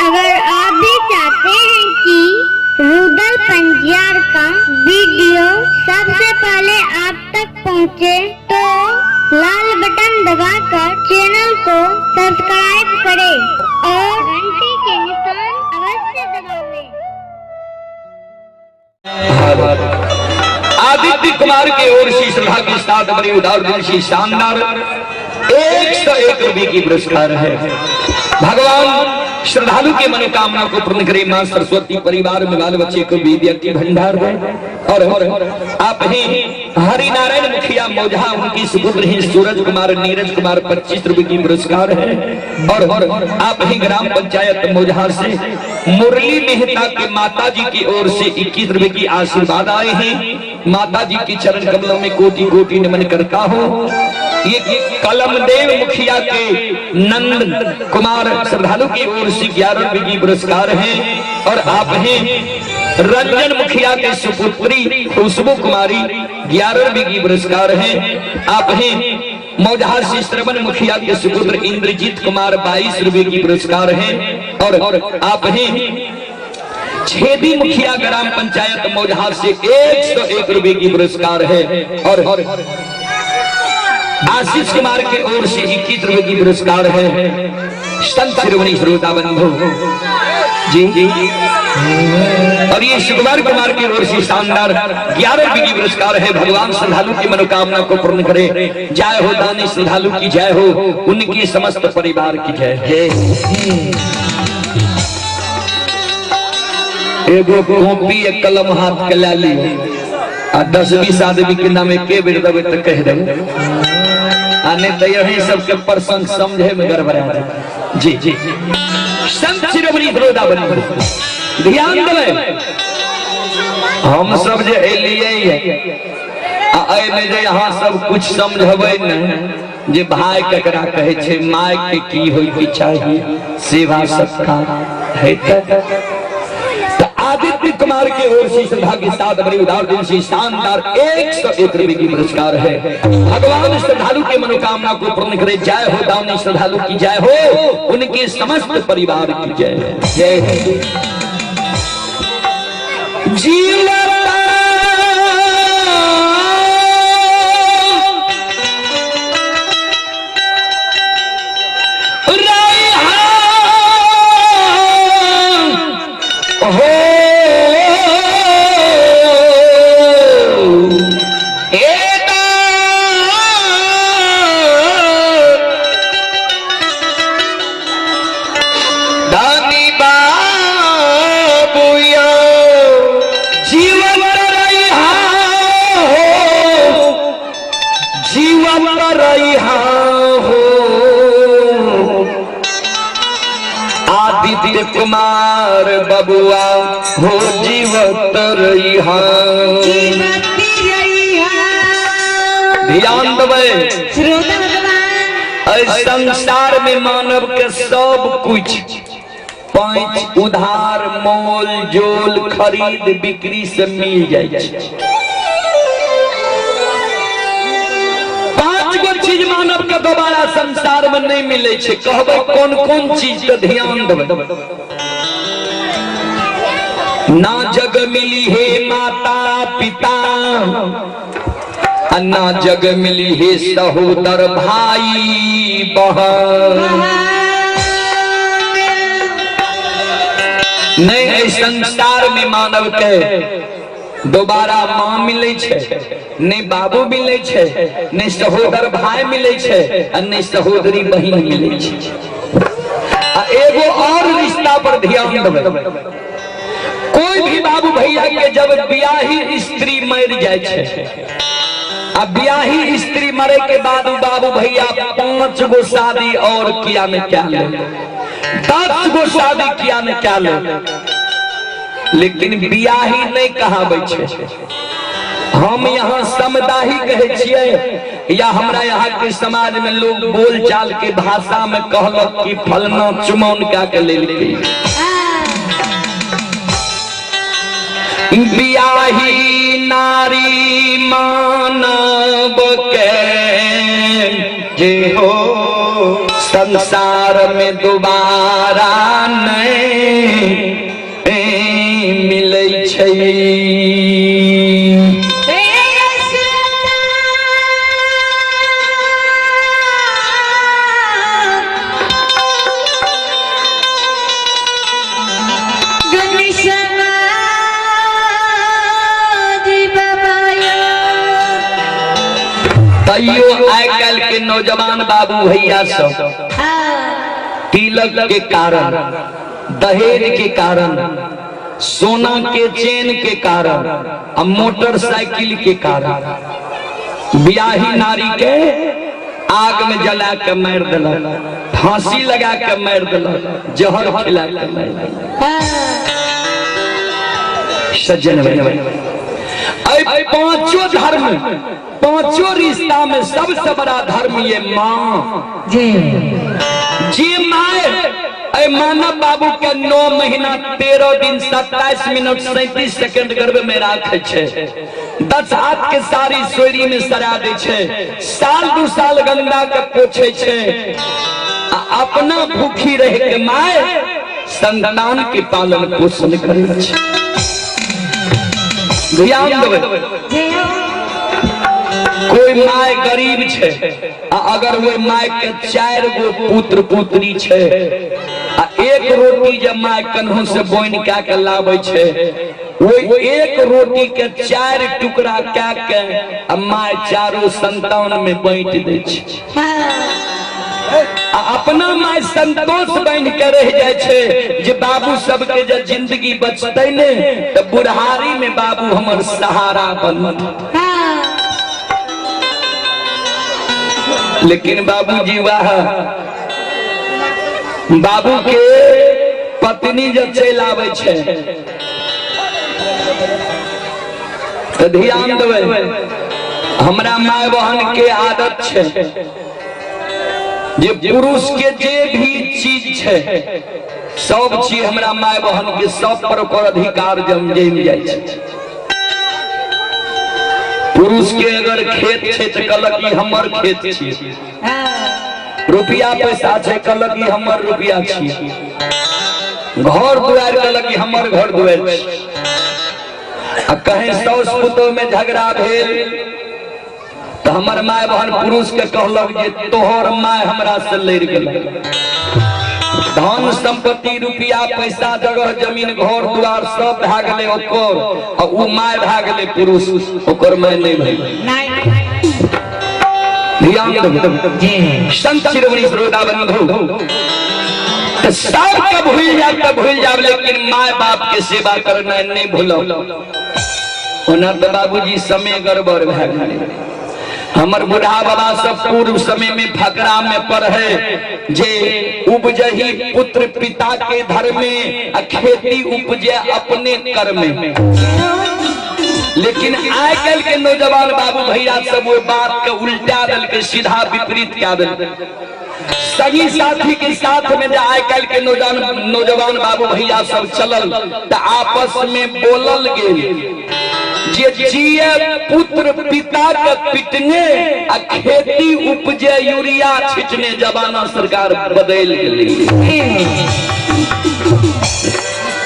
अगर आप भी चाहते हैं कि रुदल पंजियार का वीडियो सबसे पहले आप तक पहुंचे, तो लाल बटन दबाकर चैनल को सब्सक्राइब करें और घंटी के निशान अवश्य दबावें। आदित्य कुमार की ओर से श्रद्धा के साथ बड़ी उदार सी शानदार 101 रुपये की पुरस्कार है। भगवान श्रद्धालु की मनोकामना को पूर्ण करे। मां सरस्वती परिवार में बाल बच्चे को विद्या की भंडार है। और आप ही हरिनारायण मुखिया मौजा, उनकी सुपुत्र ही सूरज कुमार नीरज कुमार 25 रुपये की पुरस्कार है। और आप ही ग्राम पंचायत मौजा से मुरली मेहता के माता जी की ओर से 21 रुपये की आशीर्वाद आए हैं। माता जी की चरण कमलों में कोटि कोटि नमन करता हूँ। ये कलमदेव मुखिया के नंद कुमार श्रद्धालु की ओर से 11 रुपये की पुरस्कार है। और आप हैं रंजन मुखिया के सुपुत्री खुशबू कुमारी 11 रुपये की पुरस्कार है। आप हैं मौजहार से श्रवण मुखिया के सुपुत्र इंद्रजीत कुमार 22 रुपये की पुरस्कार है। और आप हैं छेदी मुखिया ग्राम पंचायत मौजहार से 101 रुपये की पुरस्कार है। और आशीष कुमार के ओर से 21 रुपये की पुरस्कार है। संत शिरोमणि श्रोता बंधु जी। और ये सुकुमार कुमार की ओर से शानदार 11 रुपये की पुरस्कार है। भगवान श्रद्धालु की मनोकामना को पूर्ण करे। जय हो दानी श्रद्धालु की जय हो, उनकी समस्त परिवार की जय। एगो कॉपी एक कलम हाथ के ला ली आ 10-20 आदमी के नाम के बेर दबे तो कह दे आने तो यही सबके प्रसंग समझे में गड़बड़ा जी। संत शिरोमणि श्रोता बंधु ध्यान देवे, हम सब जे एलिए आए में जे यहाँ सब कुछ समझबे न जे भाई ककरा कहे छे, माय के की होय के चाहिए, सेवा सत्कार है। आदित्य कुमार के ओर से श्रद्धा के साथ बड़ी उदार दिल से शानदार 101 रुपये की पुरस्कार है। भगवान श्रद्धालु के मनोकामना को पूर्ण करे। जय हो दानी श्रद्धालु की जय हो, उनके समस्त परिवार की जय। जय जीवन आदित्य कुमार बबुआ हो जीवत रहिहा। ध्यान देवे, संसार में मानव के सब कुछ पांच उधार मोल जोल खरीद बिक्री से मिल जाए। चीज मानव के दोबारा संसार में नहीं मिले छे। कहबे कौन कौन चीज के ध्यान देवे। ना जग मिली है माता पिता, ना जग मिली है सहोदर भाई बहन। नहीं संसार में मानव के दोबारा मां मिले छे, नहीं बाबू मिले छे, नहीं सहोदर भाई मिले छे, नहीं सहोदरी बहन मिले छे। एगो और रिश्ता पर ध्यान देवे। कोई भी बाबू भैया के जब ब्याही स्त्री मर जाए छे, अब ब्याही स्त्री मरे के बाद बाबू भैया 5 गो शादी और किया न क्या ले, 10 गो शादी किया न क्या ले, लेकिन बियाही नहीं कहावे छे। हम यहाँ समुदाही कहे छिए, या हमरा यहाँ के समाज में लोग बोल चाल के भाषा में कहलक कि फलना चुमौन क्या के ले ली। बियाही नारी मानव के जे हो संसार में दोबारा नहीं छै। तैयो आइ काल्हि के नौजवान बाबू भैया सब तिलक के कारण, दहेज के कारण, सोना के चेन के कारण, मोटरसाइकिल के कारण ब्याही नारी के आग में जला के मार दिलक, फांसी लगा के मार दिलक, जहर खिला के मार दिलक। सज्जन पांचों धर्म, पांचों रिश्ता में सबसे बड़ा धर्म ये माँ जी। माए मानव बाबू के 9 महीना 13 दिन 27 मिनट 37 सेकंड गर्भ में राखे छे, 10 हाथ के सारी सोरी में सरा दे छे, साल 2 साल गंगा के पोछे छे, अपना भूखी रह के माए संतान के पालन पोषण करे छे। ध्यान देवे, कोई माय गरीब छे, अगर वो माय के 4 गो पुत्र पुत्री छे, एक रोटी जब माय कन्हों से बोइन क्या के लावे छे, वो एक रोटी के 4 टुकड़ा क्या के माय चारों संतान में बांट दे छे। अपना माय संतोष बन के रह जाए छे जे बाबू सबके जब जिंदगी बचते ने तो बुढ़ारी में बाबू हमर सहारा बनत। लेकिन बाबूजी वाह, बाबू के पत्नी जब चल आवे छे तो ध्यान देवे, हमरा माय बहन के आदत छे जे पुरुष के जे भी चीज छे सब चीज हमरा माय बहन के सब पर अधिकार जम जाए छे। पुरुष के अगर खेत छे तो कहलक कि हमर खेत छी, रुपया पैसा छे कहलक कि हमर रुपया छी, घर दुआर कहलक कि हमर घर दुआर छी। आ कहीं सास पुतोह में झगड़ा भेल तो हमर माय बहन पुरुष के कहलक जे तोहर माय हमरा से लड़ गेल, धन संपत्ति रुपया पैसा जगह जमीन घर द्वार सब भा गेले ओकर, और उ माय भा गेले पुरुष, ओकर माय नहीं भेल। ध्यान दे संत शिरोमणि श्रोता बंधु, सब के भूल जाब लेकिन माय बाप के सेवा करना नहीं भूलो। ओना तो बाबूजी समय गड़बड़ भा गेले। हमर बूढ़ा बाबा सब पूर्व समय में फकरा में पढ़े जे उपजही पुत्र पिता के धर्म में, खेती उपजे अपने कर में। लेकिन आइ काल्हि के नौजवान बाबू भैया सब वो बात के उल्टा दल के सीधा विपरीत क्या दल, सही साथी के साथ में जो आइ काल्हि के नौजवान बाबू भैया सब चलल तो आपस में बोलल गेल जे जिए पुत्र पिता के पिटने आ खेती उपजे यूरिया छिटने जमाना सरकार बदल गेली।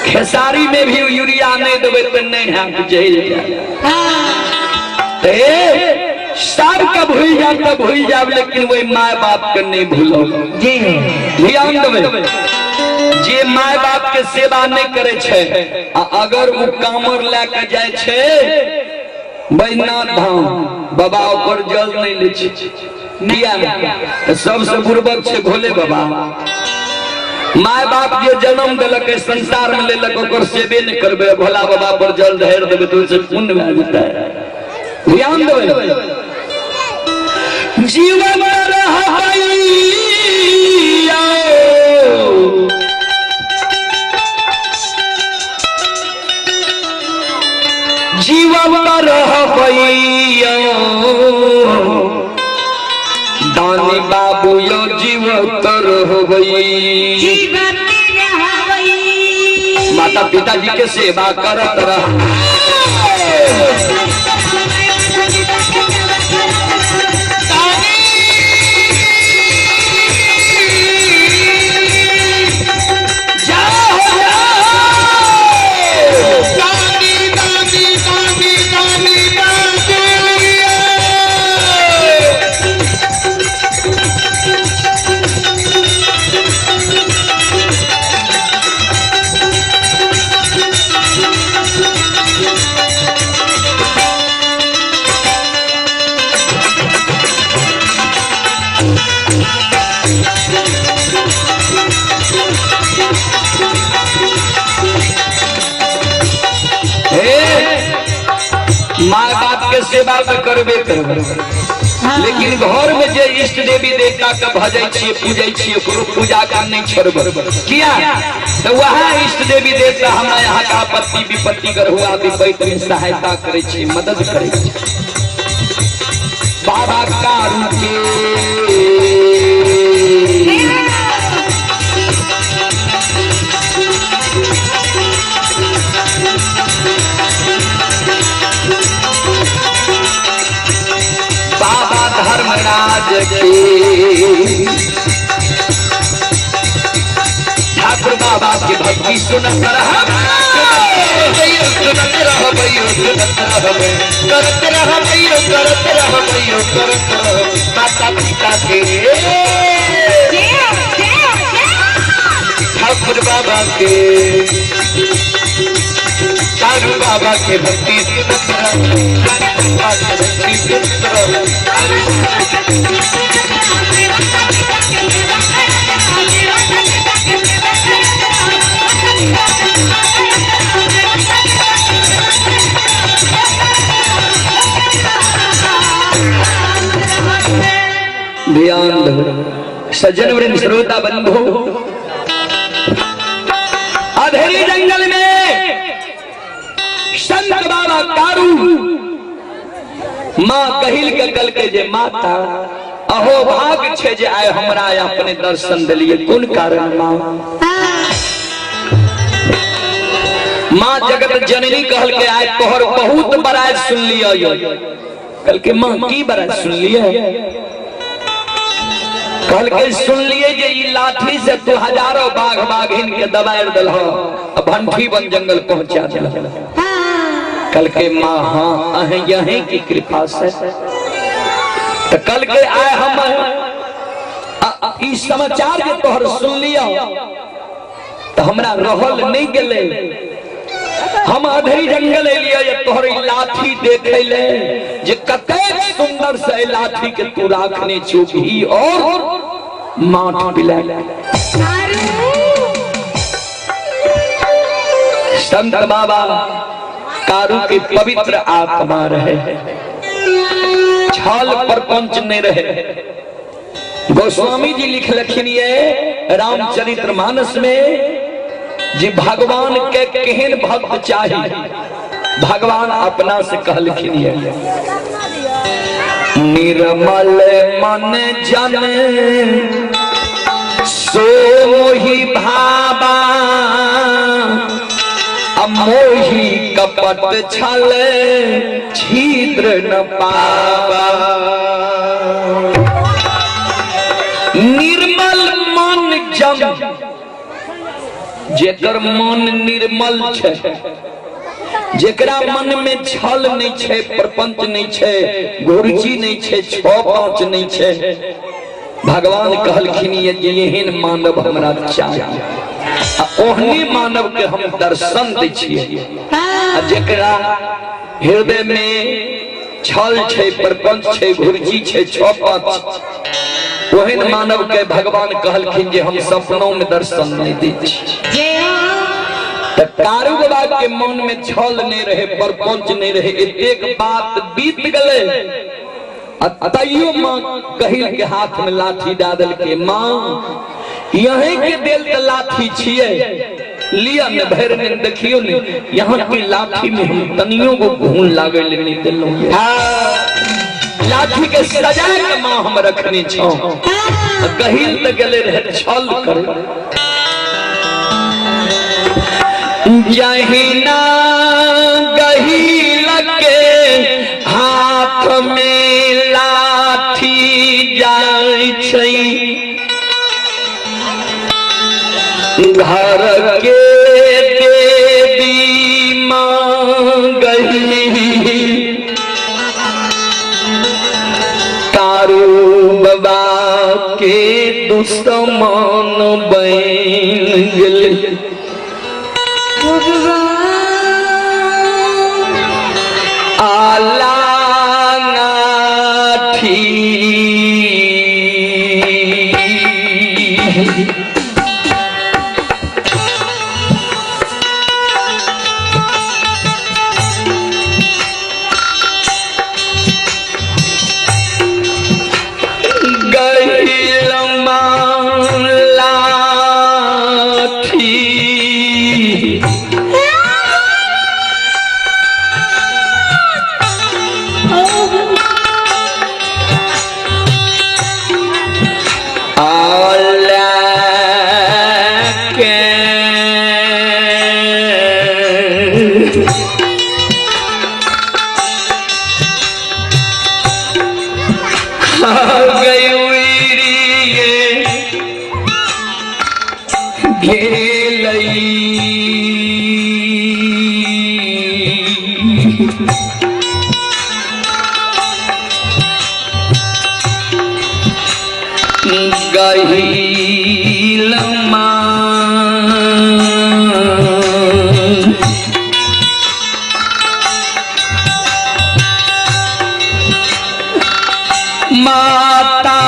खेसारी में भी यूरिया नहीं देवे तो नहीं है जेल जाए। सब का भूल जाब लेकिन वही माय बाप के नहीं भूलो। ध्यान देवे, जे माय बाप के सेवा नहीं करे छे, अगर वो कामर लेके जाए छे बैजनाथ धाम, बाबा ओकर जल नहीं ले छे, किया सबसे बुर्बक छे भोले बाबा। माय बाप जे जन्म दिलक संसार में लेलक ओकर सेवे नहीं करबे, भोला बाबा पर जल ढेर देबे तो उसे पुण्य भए जेतै। ध्यान देबै, जीवन रहबै जीवन रहबैया दानी बाबू यो जीवत रहबै, माता पिता जी के सेवा करत रह। Daddy! सेवा तो करबे करबे, लेकिन घर में जे इष्ट देवी देवता के भजै छियै पूजै छियै ओकरो पूजा का नहीं छोड़बै। किया तो वहाँ इष्ट देवी देवता हमरा यहाँ का आपत्ति विपत्ति कर हुआ विपत्ति में सहायता करे छी, मदद करे छी। बाबा कारू के धर्मराज के ठाकुर बाबा की भक्ति सुनत माता पिता के ठाकुर बाबा के कारू बाबा के भक्ति सुनत ध्यान दो सज्जन वृंद श्रोता बंधु, अधेरी जंगल में संत बाबा कारू माँ कहिल के कल के जे माता अहो भाग छे जे आए हमरा अपने दर्शन दिलिए कोन कारण माँ। माँ जगत जननी कहल के आए तोहर बहुत बड़ाई सुन लिया, कल के माँ की बड़ाई सुन लिया, कल के सुन लिए जे ई लाठी से तू हजारों बाघ बाघिन के दबाड़ दल भंठी बन जंगल पहुंचा दिल। कल के माँ हाँ अहे यहीं की कृपा से तो कल के आए हम इस समाचार के तोहर सुन लिया तो हमरा रहल नहीं गेले, हम अधेरी जंगल एलिया ये तोहर लाठी देखे ले जे कते सुंदर से लाठी के तू राखने चुकी और माठ पिला। संत बाबा कारू के पवित्र आत्मा रहे, छल प्रपंच नहीं रहे। गोस्वामी जी लिख लखिन ये रामचरितमानस में जी भगवान के केहन भक्त चाहिए, भगवान अपना से कहलखिन ये निर्मल मन जन सो मोहि भावा अमोही कपट छल छिद्र न पावा। निर्मल मन जन जेकर मन निर्मल छे, जेकरा मन में छल नहीं छे, प्रपंच नहीं छे, गुरुजी नहीं छे, छो पांच नहीं छे, भगवान कहलखिन ये एहन मानव हमरा चाहिए। ओहने मानव के हम दर्शन दै छियै जेकरा हृदय में छल छे, प्रपंच छे, गुरुजी छे, छो पांच, ओहन मानव के भगवान कहलखिन जे हम सपनों में दर्शन नहीं दै छी। कारू बाबा के मन में छल नहीं रहे, प्रपंच नहीं रहे, एक बात बीत गले तैयो माँ कहिल के हाथ में लाठी डाल के माँ यहीं के दिल के लाठी छिए लिया ने भैर ने देखियो ने यहाँ की लाठी में हम तनियों को घून लागे लेने दिलों लाठी के सजा के माँ हम रखनी छो कहिल त गले रहे छल कर जहिना गहिल के हाथ में लाठी जाय छै घर के देवी मांगही कारू बाबा के दुश्मन बन गेल आला नाठी माता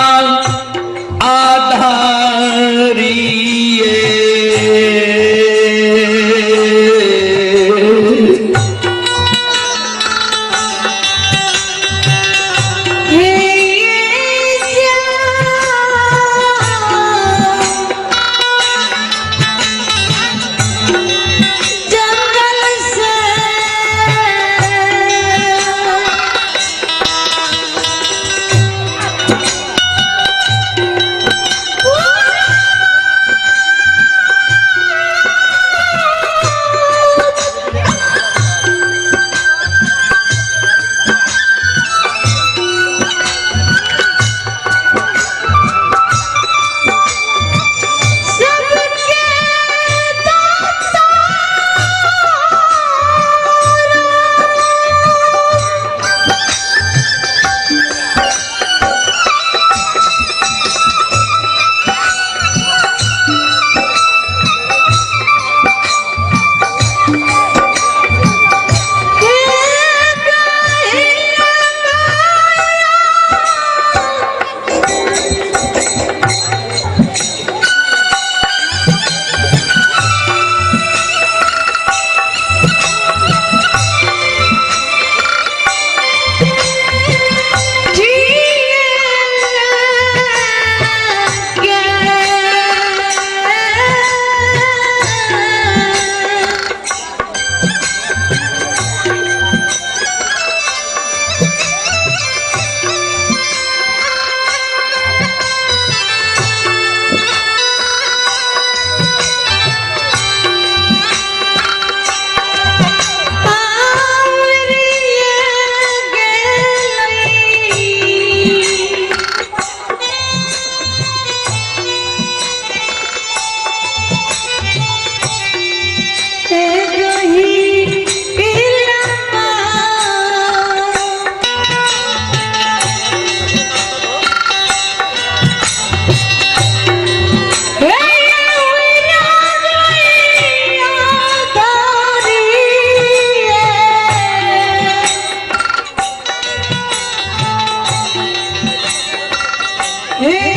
Hey!